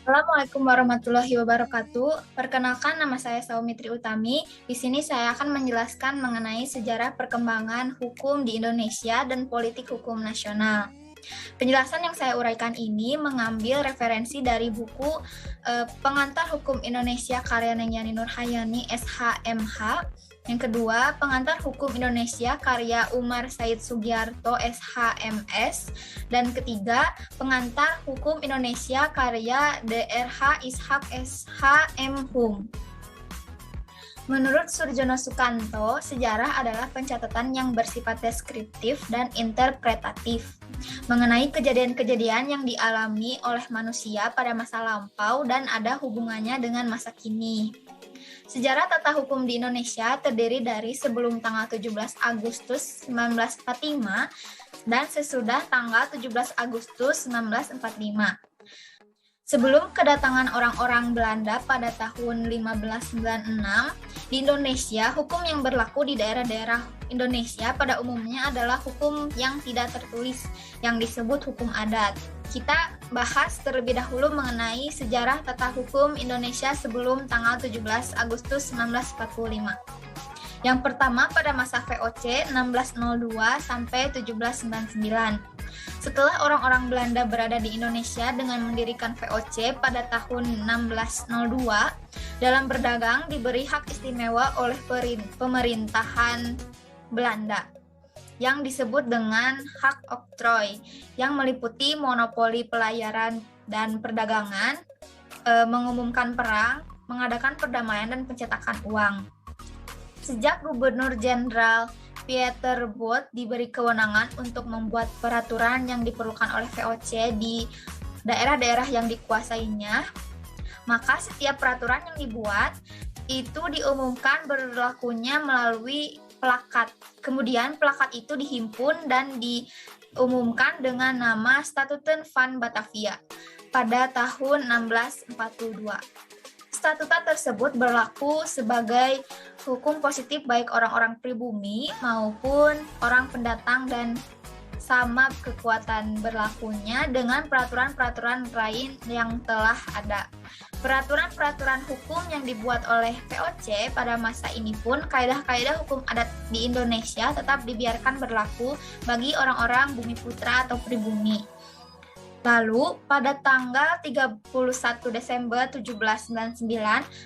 Assalamualaikum warahmatullahi wabarakatuh. Perkenalkan, nama saya Saumitri Utami. Di sini saya akan menjelaskan mengenai sejarah perkembangan hukum di Indonesia dan politik hukum nasional. Penjelasan yang saya uraikan ini mengambil referensi dari buku Pengantar Hukum Indonesia karya Nengyani Nurhayani SHMH. Yang kedua, Pengantar Hukum Indonesia karya Umar Said Sugiarto SHMS. Dan ketiga, Pengantar Hukum Indonesia karya DRH Ishak SHM Hum. Menurut Surjono Sukanto, sejarah adalah pencatatan yang bersifat deskriptif dan interpretatif mengenai kejadian-kejadian yang dialami oleh manusia pada masa lampau dan ada hubungannya dengan masa kini. Sejarah tata hukum di Indonesia terdiri dari sebelum tanggal 17 Agustus 1945 dan sesudah tanggal 17 Agustus 1945. Sebelum kedatangan orang-orang Belanda pada tahun 1596, di Indonesia, hukum yang berlaku di daerah-daerah Indonesia pada umumnya adalah hukum yang tidak tertulis, yang disebut hukum adat. Kita bahas terlebih dahulu mengenai sejarah tata hukum Indonesia sebelum tanggal 17 Agustus 1945. Yang pertama pada masa VOC 1602 sampai 1799. Setelah orang-orang Belanda berada di Indonesia dengan mendirikan VOC pada tahun 1602, dalam berdagang diberi hak istimewa oleh pemerintahan Belanda yang disebut dengan hak oktroy, yang meliputi monopoli pelayaran dan perdagangan, mengumumkan perang, mengadakan perdamaian dan pencetakan uang. Sejak Gubernur Jenderal Pieter Both diberi kewenangan untuk membuat peraturan yang diperlukan oleh VOC di daerah-daerah yang dikuasainya, maka setiap peraturan yang dibuat itu diumumkan berlakunya melalui plakat. Kemudian plakat itu dihimpun dan diumumkan dengan nama Statuten van Batavia pada tahun 1642. Statuta tersebut berlaku sebagai hukum positif baik orang-orang pribumi maupun orang pendatang dan sama kekuatan berlakunya dengan peraturan-peraturan lain yang telah ada. Peraturan-peraturan hukum yang dibuat oleh VOC pada masa ini pun kaidah-kaidah hukum adat di Indonesia tetap dibiarkan berlaku bagi orang-orang bumi putra atau pribumi. Lalu, pada tanggal 31 Desember 1799,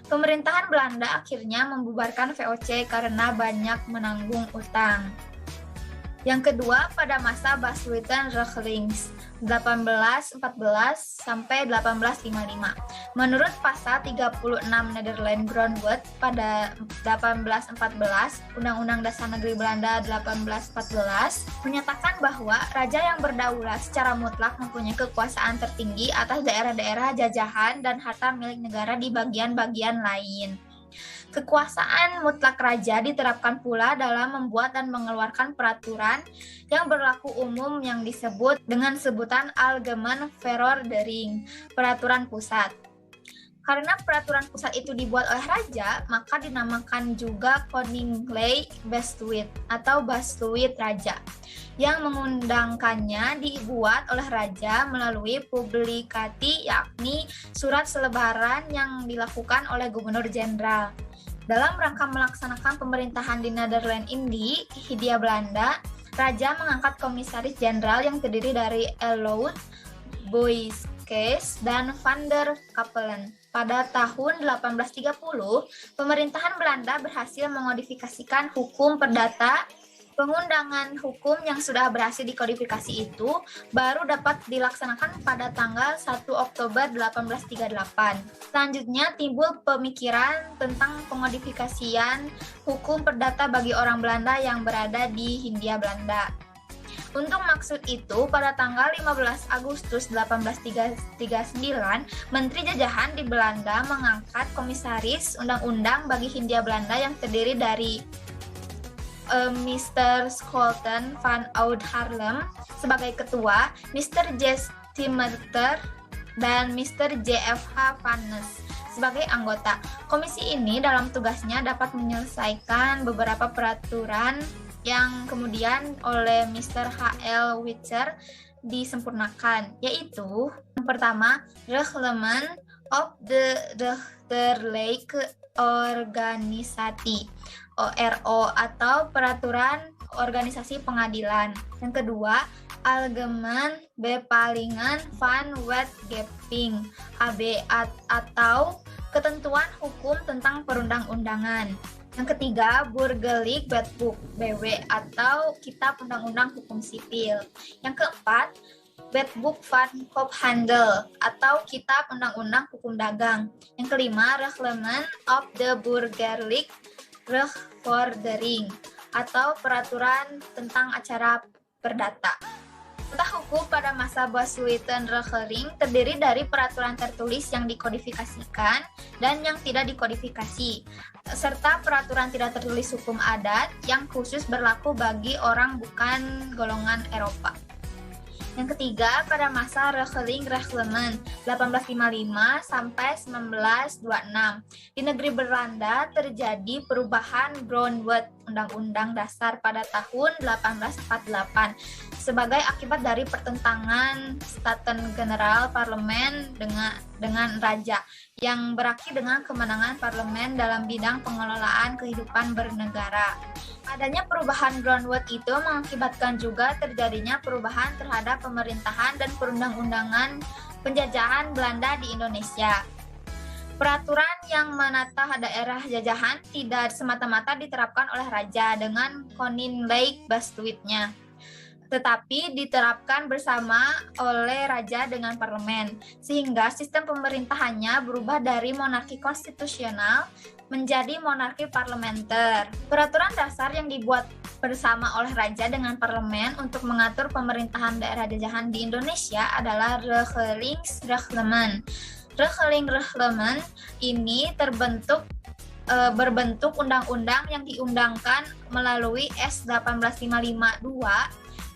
pemerintahan Belanda akhirnya membubarkan VOC karena banyak menanggung utang. Yang kedua, pada masa Bas-Witten-Regelings 1814 sampai 1855. Menurut pasal 36 Nederland Grondwet pada 1814, Undang-Undang Dasar Negeri Belanda 1814, menyatakan bahwa raja yang berdaulat secara mutlak mempunyai kekuasaan tertinggi atas daerah-daerah jajahan dan harta milik negara di bagian-bagian lain. Kekuasaan mutlak raja diterapkan pula dalam membuat dan mengeluarkan peraturan yang berlaku umum yang disebut dengan sebutan Algemene Verordening, peraturan pusat. Karena peraturan pusat itu dibuat oleh raja, maka dinamakan juga Koninklijk Besluit atau Besluit Raja. Yang mengundangkannya dibuat oleh raja melalui publikasi, yakni surat selebaran yang dilakukan oleh Gubernur Jenderal. Dalam rangka melaksanakan pemerintahan di Nederland Indie, Hindia Belanda, raja mengangkat komisaris jenderal yang terdiri dari Elout, Boyskes, dan Van der Capellen. Pada tahun 1830, pemerintahan Belanda berhasil memodifikasikan hukum perdata. Pengundangan hukum yang sudah berhasil dikodifikasi itu baru dapat dilaksanakan pada tanggal 1 Oktober 1838. Selanjutnya timbul pemikiran tentang pengodifikasian hukum perdata bagi orang Belanda yang berada di Hindia Belanda. Untuk maksud itu, pada tanggal 15 Agustus 1839, Menteri Jajahan di Belanda mengangkat komisaris undang-undang bagi Hindia Belanda yang terdiri dari Mr. Scholten van Oud-Haarlem sebagai ketua, Mr. J. Stimeter, dan Mr. J.F.H. Vannes sebagai anggota. Komisi ini dalam tugasnya dapat menyelesaikan beberapa peraturan yang kemudian oleh Mr. H.L. Witcher disempurnakan, yaitu yang pertama, Reglement of the Rechterlijke Organisasi ORO atau peraturan organisasi pengadilan. Yang kedua, Algemeen Bepalingen van Wetgeving AB atau ketentuan hukum tentang perundang-undangan. Yang ketiga, Burgerlijk Wetboek BW atau Kitab Undang-Undang Hukum Sipil. Yang keempat, Wetboek van Koophandel atau Kitab Undang-Undang Hukum Dagang. Yang kelima, Reglement of the Burgerlijk Rechtvordering atau Peraturan tentang Acara Perdata. Tata hukum pada masa Besluitenregeling terdiri dari peraturan tertulis yang dikodifikasikan dan yang tidak dikodifikasi, serta peraturan tidak tertulis hukum adat yang khusus berlaku bagi orang bukan golongan Eropa. Yang ketiga, pada masa Regeling Reglement 1855 sampai 1926, di negeri Belanda terjadi perubahan Grondwet Undang-Undang Dasar pada tahun 1848 sebagai akibat dari pertentangan Staten-Generaal Parlemen dengan Raja yang berakhir dengan kemenangan parlemen dalam bidang pengelolaan kehidupan bernegara. Adanya perubahan Grondwet itu mengakibatkan juga terjadinya perubahan terhadap pemerintahan dan perundang-undangan penjajahan Belanda di Indonesia. Peraturan yang menata daerah jajahan tidak semata-mata diterapkan oleh raja dengan Koninklijk Besluitnya, tetapi diterapkan bersama oleh raja dengan parlemen, sehingga sistem pemerintahannya berubah dari monarki konstitusional menjadi monarki parlementer. Peraturan dasar yang dibuat bersama oleh raja dengan parlemen untuk mengatur pemerintahan daerah jajahan di Indonesia adalah Regeringsreglement. Regeringsreglement ini berbentuk undang-undang yang diundangkan melalui S1852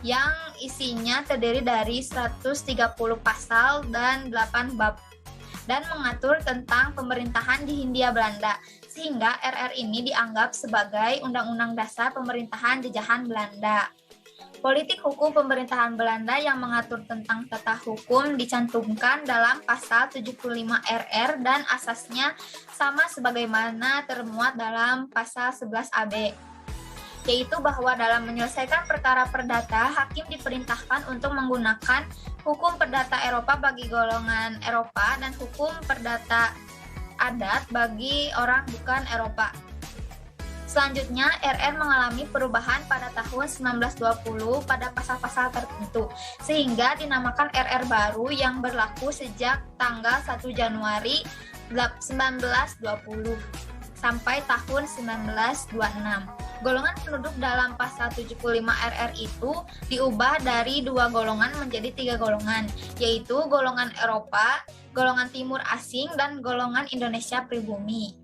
yang isinya terdiri dari 130 pasal dan 8 bab dan mengatur tentang pemerintahan di Hindia Belanda, sehingga RR ini dianggap sebagai Undang-Undang Dasar Pemerintahan Jajahan Belanda. Politik hukum pemerintahan Belanda yang mengatur tentang tata hukum dicantumkan dalam pasal 75 RR dan asasnya sama sebagaimana termuat dalam pasal 11 AB. Yaitu bahwa dalam menyelesaikan perkara perdata, hakim diperintahkan untuk menggunakan hukum perdata Eropa bagi golongan Eropa dan hukum perdata adat bagi orang bukan Eropa. Selanjutnya, RR mengalami perubahan pada tahun 1920 pada pasal-pasal tertentu, sehingga dinamakan RR baru yang berlaku sejak tanggal 1 Januari 1920 sampai tahun 1926. Golongan penduduk dalam pasal 75 RR itu diubah dari 2 golongan menjadi 3 golongan, yaitu golongan Eropa, golongan Timur Asing, dan golongan Indonesia Pribumi.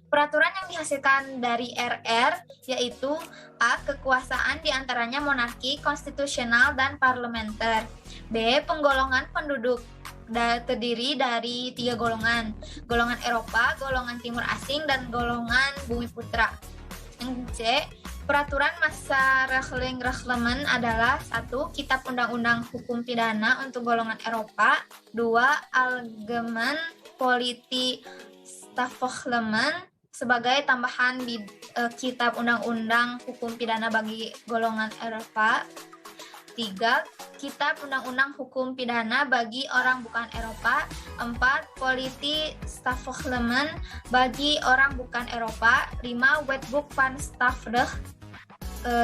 Peraturan yang dihasilkan dari RR yaitu A. Kekuasaan diantaranya monarki, konstitusional, dan parlementer. B. Penggolongan penduduk terdiri dari 3 golongan, golongan Eropa, golongan Timur Asing, dan golongan Bumi Putra. Yang C, peraturan masa Reglement adalah 1. Kitab Undang-Undang Hukum Pidana untuk golongan Eropa, 2. Algemeen Politiek Strafreglement sebagai tambahan di Kitab Undang-Undang Hukum Pidana bagi golongan Eropa, 3. Kitab Undang-Undang Hukum Pidana bagi orang bukan Eropa, 4. Politiek Strafreglement bagi orang bukan Eropa, 5. Wetboek van Strafrecht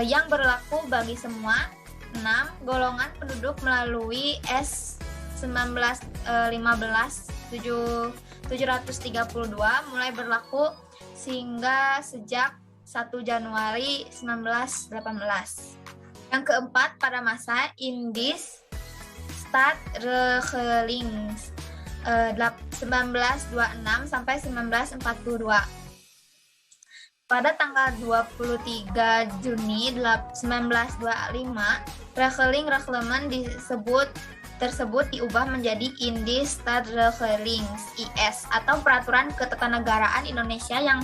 yang berlaku bagi semua, 6. Golongan penduduk melalui S 1915-732 mulai berlaku sehingga sejak 1 Januari 1918. Yang keempat, pada masa Indis Stadregeling 1926 sampai 1942. Pada tanggal 23 Juni 1925, Regering tersebut diubah menjadi Indis Stadregeling IS atau Peraturan Ketatanegaraan Indonesia yang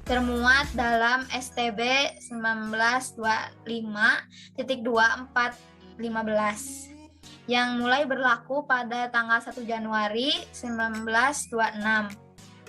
termuat dalam STB 1925.2415 yang mulai berlaku pada tanggal 1 Januari 1926.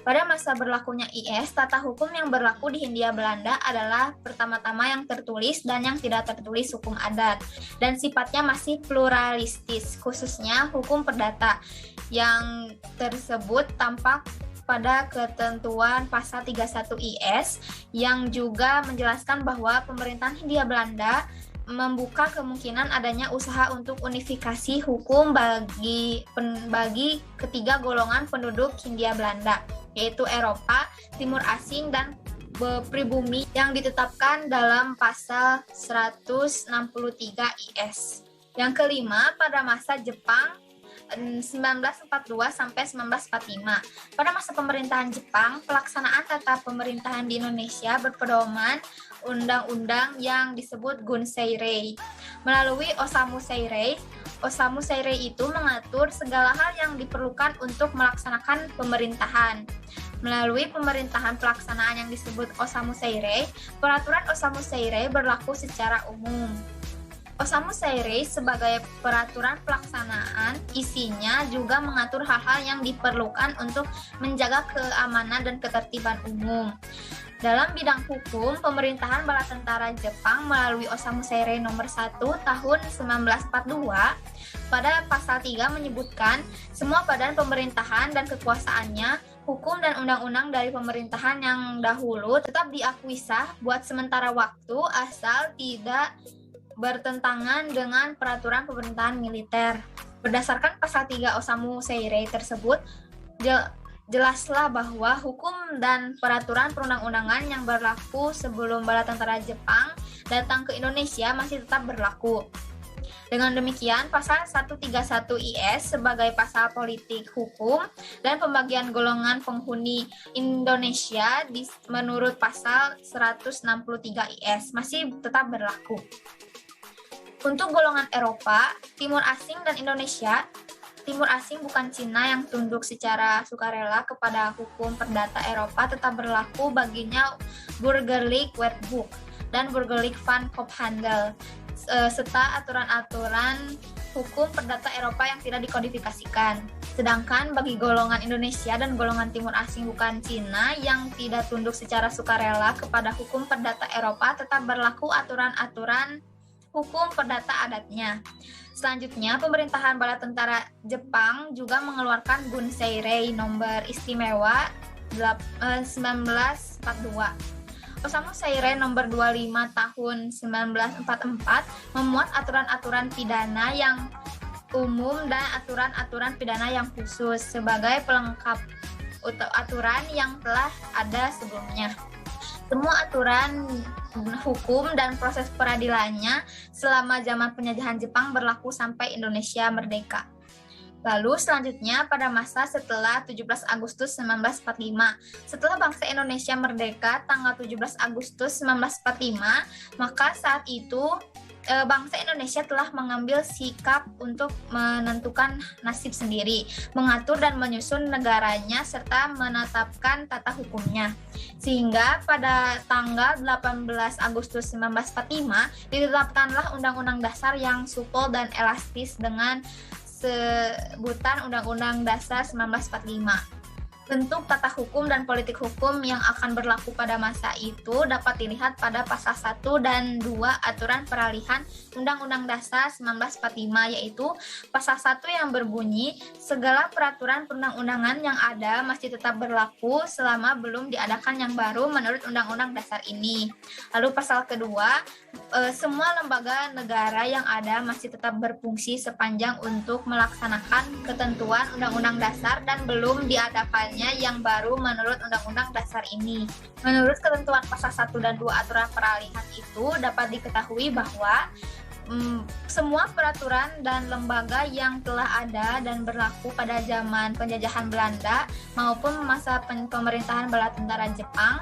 Pada masa berlakunya IS, tata hukum yang berlaku di Hindia Belanda adalah pertama-tama yang tertulis dan yang tidak tertulis hukum adat, dan sifatnya masih pluralistis, khususnya hukum perdata, yang tersebut tampak pada ketentuan pasal 31 IS yang juga menjelaskan bahwa pemerintahan Hindia Belanda membuka kemungkinan adanya usaha untuk unifikasi hukum bagi ketiga golongan penduduk Hindia Belanda, yaitu Eropa, Timur Asing, dan pribumi yang ditetapkan dalam pasal 163 IS. Yang kelima, pada masa Jepang 1942 sampai 1945. Pada masa pemerintahan Jepang, pelaksanaan tata pemerintahan di Indonesia berpedoman undang-undang yang disebut Gunseirei. Melalui Osamu Seirei itu mengatur segala hal yang diperlukan untuk melaksanakan pemerintahan. Melalui pemerintahan pelaksanaan yang disebut Osamu Seirei, peraturan Osamu Seirei berlaku secara umum. Osamu Seirei sebagai peraturan pelaksanaan, isinya juga mengatur hal-hal yang diperlukan untuk menjaga keamanan dan ketertiban umum. Dalam bidang hukum, pemerintahan bala tentara Jepang melalui Osamu Seirei nomor 1 tahun 1942 pada pasal 3 menyebutkan semua badan pemerintahan dan kekuasaannya, hukum dan undang-undang dari pemerintahan yang dahulu tetap diakui sah buat sementara waktu asal tidak bertentangan dengan peraturan pemerintahan militer. Berdasarkan pasal 3 Osamu Seirei tersebut, jelaslah bahwa hukum dan peraturan perundang-undangan yang berlaku sebelum bala tentara Jepang datang ke Indonesia masih tetap berlaku. Dengan demikian, pasal 131 IS sebagai pasal politik hukum dan pembagian golongan penghuni Indonesia menurut pasal 163 IS masih tetap berlaku. Untuk golongan Eropa, Timur Asing dan Indonesia, Timur Asing bukan Cina yang tunduk secara sukarela kepada hukum perdata Eropa tetap berlaku baginya Burgerlijk Wetboek dan Burgerlijk van Koophandel, serta aturan-aturan hukum perdata Eropa yang tidak dikodifikasikan. Sedangkan bagi golongan Indonesia dan golongan Timur Asing bukan Cina yang tidak tunduk secara sukarela kepada hukum perdata Eropa tetap berlaku aturan-aturan hukum perdata adatnya. Selanjutnya, pemerintahan bala tentara Jepang juga mengeluarkan Gunseirei nomor istimewa 1942. Osamu Seirei nomor 25 tahun 1944 memuat aturan-aturan pidana yang umum dan aturan-aturan pidana yang khusus sebagai pelengkap aturan yang telah ada sebelumnya. Semua aturan hukum dan proses peradilannya selama zaman penjajahan Jepang berlaku sampai Indonesia merdeka. Lalu selanjutnya pada masa setelah 17 Agustus 1945, setelah bangsa Indonesia merdeka tanggal 17 Agustus 1945, maka saat itu bangsa Indonesia telah mengambil sikap untuk menentukan nasib sendiri, mengatur dan menyusun negaranya, serta menetapkan tata hukumnya. Sehingga pada tanggal 18 Agustus 1945 ditetapkanlah Undang-Undang Dasar yang supel dan elastis dengan sebutan Undang-Undang Dasar 1945. Bentuk tata hukum dan politik hukum yang akan berlaku pada masa itu dapat dilihat pada pasal 1 dan 2 aturan peralihan Undang-Undang Dasar 1945, yaitu pasal 1 yang berbunyi segala peraturan perundang-undangan yang ada masih tetap berlaku selama belum diadakan yang baru menurut Undang-Undang Dasar ini. Lalu pasal kedua, semua lembaga negara yang ada masih tetap berfungsi sepanjang untuk melaksanakan ketentuan Undang-Undang Dasar dan belum diadakan yang baru menurut Undang-Undang Dasar ini. Menurut ketentuan pasal 1 dan 2 aturan peralihan itu dapat diketahui bahwa semua peraturan dan lembaga yang telah ada dan berlaku pada zaman penjajahan Belanda maupun masa pemerintahan bala tentara Jepang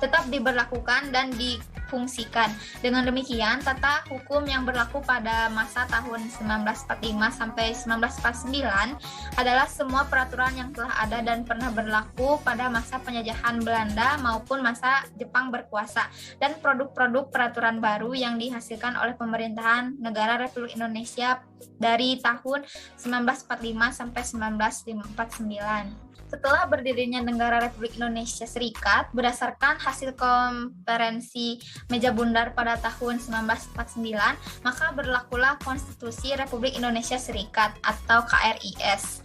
tetap diberlakukan dan difungsikan. Dengan demikian, tata hukum yang berlaku pada masa tahun 1945 sampai 1949 adalah semua peraturan yang telah ada dan pernah berlaku pada masa penjajahan Belanda maupun masa Jepang berkuasa, dan produk-produk peraturan baru yang dihasilkan oleh pemerintahan Negara Republik Indonesia dari tahun 1945 sampai 1949. Setelah berdirinya Negara Republik Indonesia Serikat, berdasarkan hasil konferensi Meja Bundar pada tahun 1949, maka berlakulah Konstitusi Republik Indonesia Serikat atau KRIS.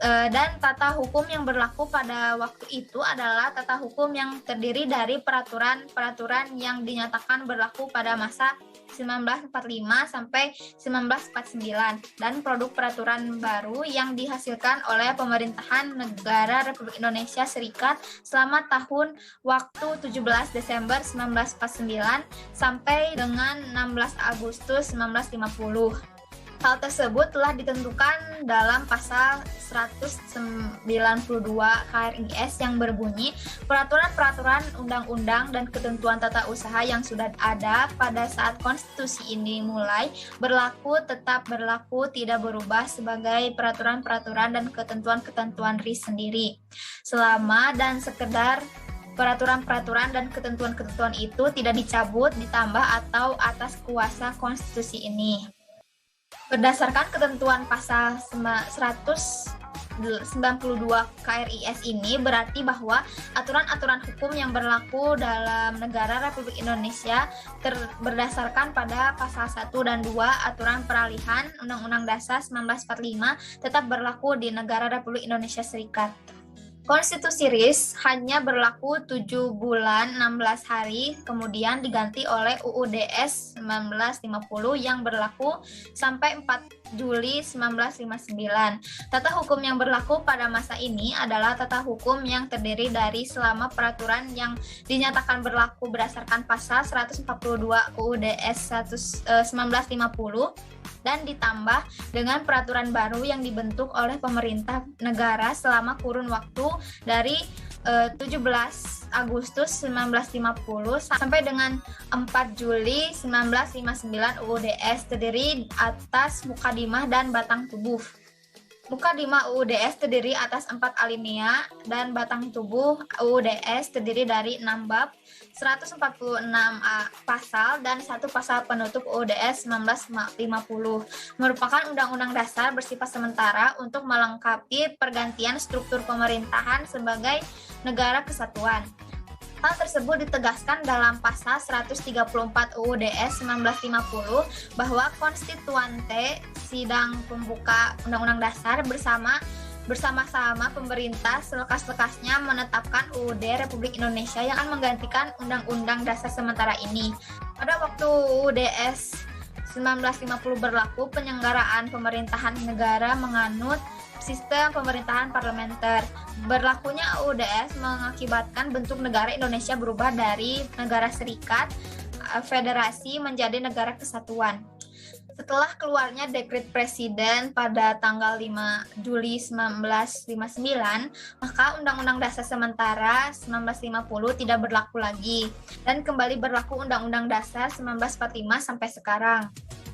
Dan tata hukum yang berlaku pada waktu itu adalah tata hukum yang terdiri dari peraturan-peraturan yang dinyatakan berlaku pada masa 1945 sampai 1949 dan produk peraturan baru yang dihasilkan oleh pemerintahan Negara Republik Indonesia Serikat selama tahun waktu 17 Desember 1949 sampai dengan 16 Agustus 1950. Hal tersebut telah ditentukan dalam pasal 192 KRIS yang berbunyi, peraturan-peraturan undang-undang dan ketentuan tata usaha yang sudah ada pada saat konstitusi ini mulai berlaku tetap berlaku, tidak berubah sebagai peraturan-peraturan dan ketentuan-ketentuan RIS sendiri. Selama dan sekedar peraturan-peraturan dan ketentuan-ketentuan itu tidak dicabut, ditambah atau atas kuasa konstitusi ini. Berdasarkan ketentuan pasal 192 KRIS ini berarti bahwa aturan-aturan hukum yang berlaku dalam Negara Republik Indonesia berdasarkan pada pasal 1 dan 2 Aturan Peralihan Undang-Undang Dasar 1945 tetap berlaku di Negara Republik Indonesia Serikat. Konstitusi RIS hanya berlaku 7 bulan 16 hari, kemudian diganti oleh UUDS 1950 yang berlaku sampai 4 Juli 1959. Tata hukum yang berlaku pada masa ini adalah tata hukum yang terdiri dari selama peraturan yang dinyatakan berlaku berdasarkan pasal 142 UUDS 1950 dan ditambah dengan peraturan baru yang dibentuk oleh pemerintah negara selama kurun waktu dari 17 Agustus 1950 sampai dengan 4 Juli 1959 UUDS terdiri atas mukadimah dan batang tubuh. Mukadimah UUDS terdiri atas 4 alinea dan batang tubuh UUDS terdiri dari 6 bab, 146 pasal dan 1 pasal penutup UUDS 1950. Merupakan undang-undang dasar bersifat sementara untuk melengkapi pergantian struktur pemerintahan sebagai negara kesatuan. Hal tersebut ditegaskan dalam pasal 134 UUDS 1950 bahwa konstituante sidang pembuka Undang-Undang Dasar bersama-sama pemerintah selekas-lekasnya menetapkan UUD Republik Indonesia yang akan menggantikan Undang-Undang Dasar sementara ini. Pada waktu UUDS 1950 berlaku, penyelenggaraan pemerintahan negara menganut sistem pemerintahan parlementer. Berlakunya UUDS mengakibatkan bentuk negara Indonesia berubah dari negara serikat, federasi menjadi negara kesatuan. Setelah keluarnya dekret presiden pada tanggal 5 Juli 1959, maka Undang-Undang Dasar sementara 1950 tidak berlaku lagi dan kembali berlaku Undang-Undang Dasar 1945 sampai sekarang.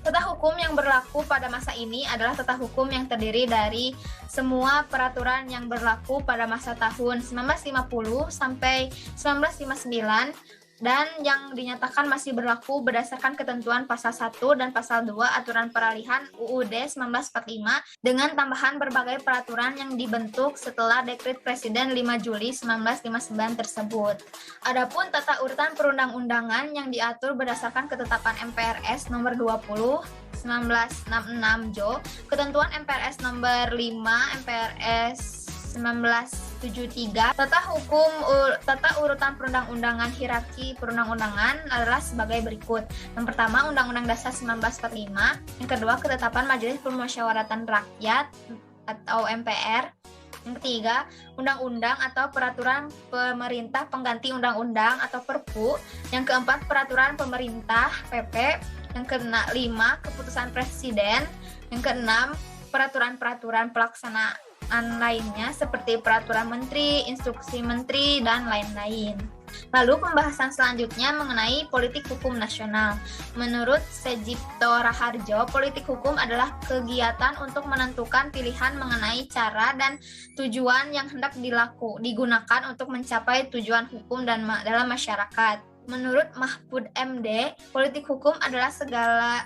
Tata hukum yang berlaku pada masa ini adalah tata hukum yang terdiri dari semua peraturan yang berlaku pada masa tahun 1950 sampai 1959 dan yang dinyatakan masih berlaku berdasarkan ketentuan pasal 1 dan pasal 2 Aturan Peralihan UUD 1945 dengan tambahan berbagai peraturan yang dibentuk setelah dekret Presiden 5 Juli 1959 tersebut. Adapun tata urutan perundang-undangan yang diatur berdasarkan ketetapan MPRS nomor 20 1966 JO, ketentuan MPRS nomor 5 MPRS 1973, tata urutan perundang-undangan hierarki perundang-undangan adalah sebagai berikut. Yang pertama, Undang-Undang Dasar 1945. Yang kedua, ketetapan Majelis Permusyawaratan Rakyat atau MPR. Yang ketiga, undang-undang atau peraturan pemerintah pengganti undang-undang atau Perpu. Yang keempat, peraturan pemerintah PP. Yang kelima, keputusan presiden. Yang keenam, peraturan-peraturan pelaksanaan lainnya seperti peraturan menteri, instruksi menteri, dan lain-lain. Lalu pembahasan selanjutnya mengenai politik hukum nasional. Menurut Sejipto Raharjo, politik hukum adalah kegiatan untuk menentukan pilihan mengenai cara dan tujuan yang hendak digunakan untuk mencapai tujuan hukum dalam masyarakat. Menurut Mahfud MD, politik hukum adalah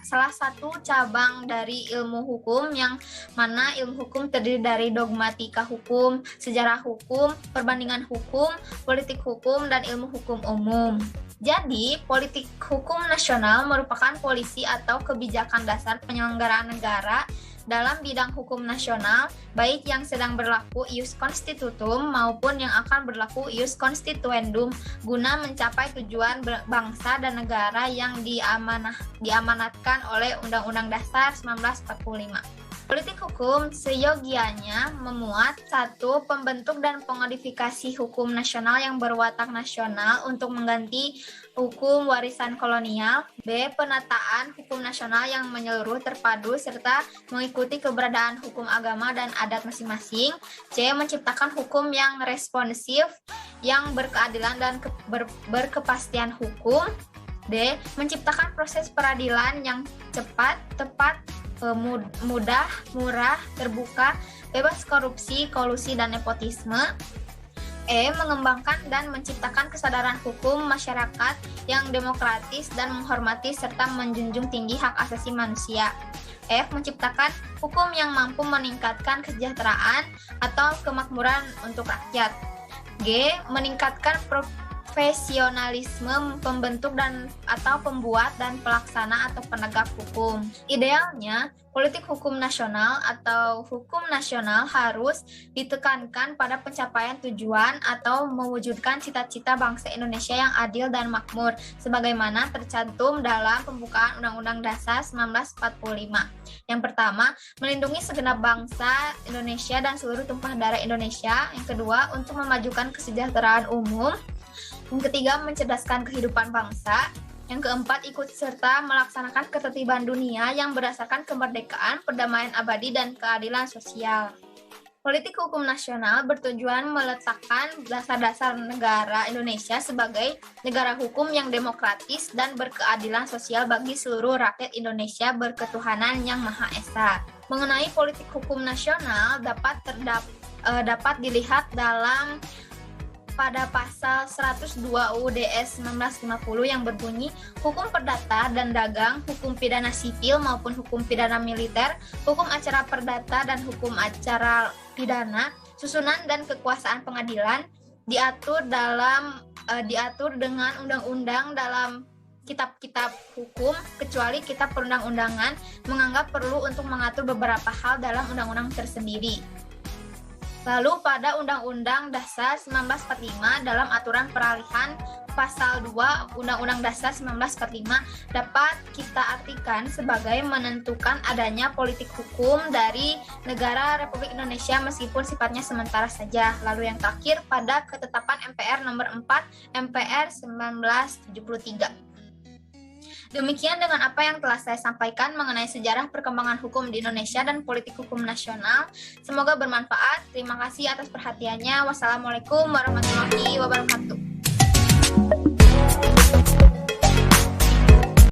salah satu cabang dari ilmu hukum yang mana ilmu hukum terdiri dari dogmatika hukum, sejarah hukum, perbandingan hukum, politik hukum, dan ilmu hukum umum. Jadi, politik hukum nasional merupakan polisi atau kebijakan dasar penyelenggaraan negara dalam bidang hukum nasional, baik yang sedang berlaku ius constitutum maupun yang akan berlaku ius constituendum, guna mencapai tujuan bangsa dan negara yang diamanatkan oleh Undang-Undang Dasar 1945. Politik hukum seyogianya memuat 1. Pembentuk dan pengodifikasi hukum nasional yang berwatak nasional untuk mengganti hukum warisan kolonial. B. Penataan hukum nasional yang menyeluruh terpadu serta mengikuti keberadaan hukum agama dan adat masing-masing. C. Menciptakan hukum yang responsif, yang berkeadilan dan berkepastian hukum. D. Menciptakan proses peradilan yang cepat, tepat, mudah, murah, terbuka, bebas korupsi, kolusi, dan nepotisme. E. Mengembangkan dan menciptakan kesadaran hukum masyarakat yang demokratis dan menghormati serta menjunjung tinggi hak asasi manusia. F. Menciptakan hukum yang mampu meningkatkan kesejahteraan atau kemakmuran untuk rakyat. G. Meningkatkan profesionalisme pembentuk atau pembuat dan pelaksana atau penegak hukum. Idealnya, politik hukum nasional atau hukum nasional harus ditekankan pada pencapaian tujuan atau mewujudkan cita-cita bangsa Indonesia yang adil dan makmur, sebagaimana tercantum dalam pembukaan Undang-Undang Dasar 1945. Yang pertama, melindungi segenap bangsa Indonesia dan seluruh tumpah darah Indonesia. Yang kedua, untuk memajukan kesejahteraan umum. Yang ketiga, mencerdaskan kehidupan bangsa. Yang keempat, ikut serta melaksanakan ketertiban dunia yang berdasarkan kemerdekaan, perdamaian abadi, dan keadilan sosial. Politik hukum nasional bertujuan meletakkan dasar-dasar negara Indonesia sebagai negara hukum yang demokratis dan berkeadilan sosial bagi seluruh rakyat Indonesia berketuhanan yang Maha Esa. Mengenai politik hukum nasional dapat dilihat pada pasal 102 UUD 1950 yang berbunyi hukum perdata dan dagang, hukum pidana sipil maupun hukum pidana militer, hukum acara perdata dan hukum acara pidana, susunan dan kekuasaan pengadilan diatur dengan undang-undang dalam kitab-kitab hukum, kecuali kitab perundang-undangan menganggap perlu untuk mengatur beberapa hal dalam undang-undang tersendiri. Lalu pada Undang-Undang Dasar 1945 dalam aturan peralihan pasal 2 Undang-Undang Dasar 1945 dapat kita artikan sebagai menentukan adanya politik hukum dari negara Republik Indonesia meskipun sifatnya sementara saja. Lalu yang terakhir pada Ketetapan MPR nomor 4 MPR 1973. Demikian dengan apa yang telah saya sampaikan mengenai sejarah perkembangan hukum di Indonesia dan politik hukum nasional. Semoga bermanfaat. Terima kasih atas perhatiannya. Wassalamualaikum warahmatullahi wabarakatuh.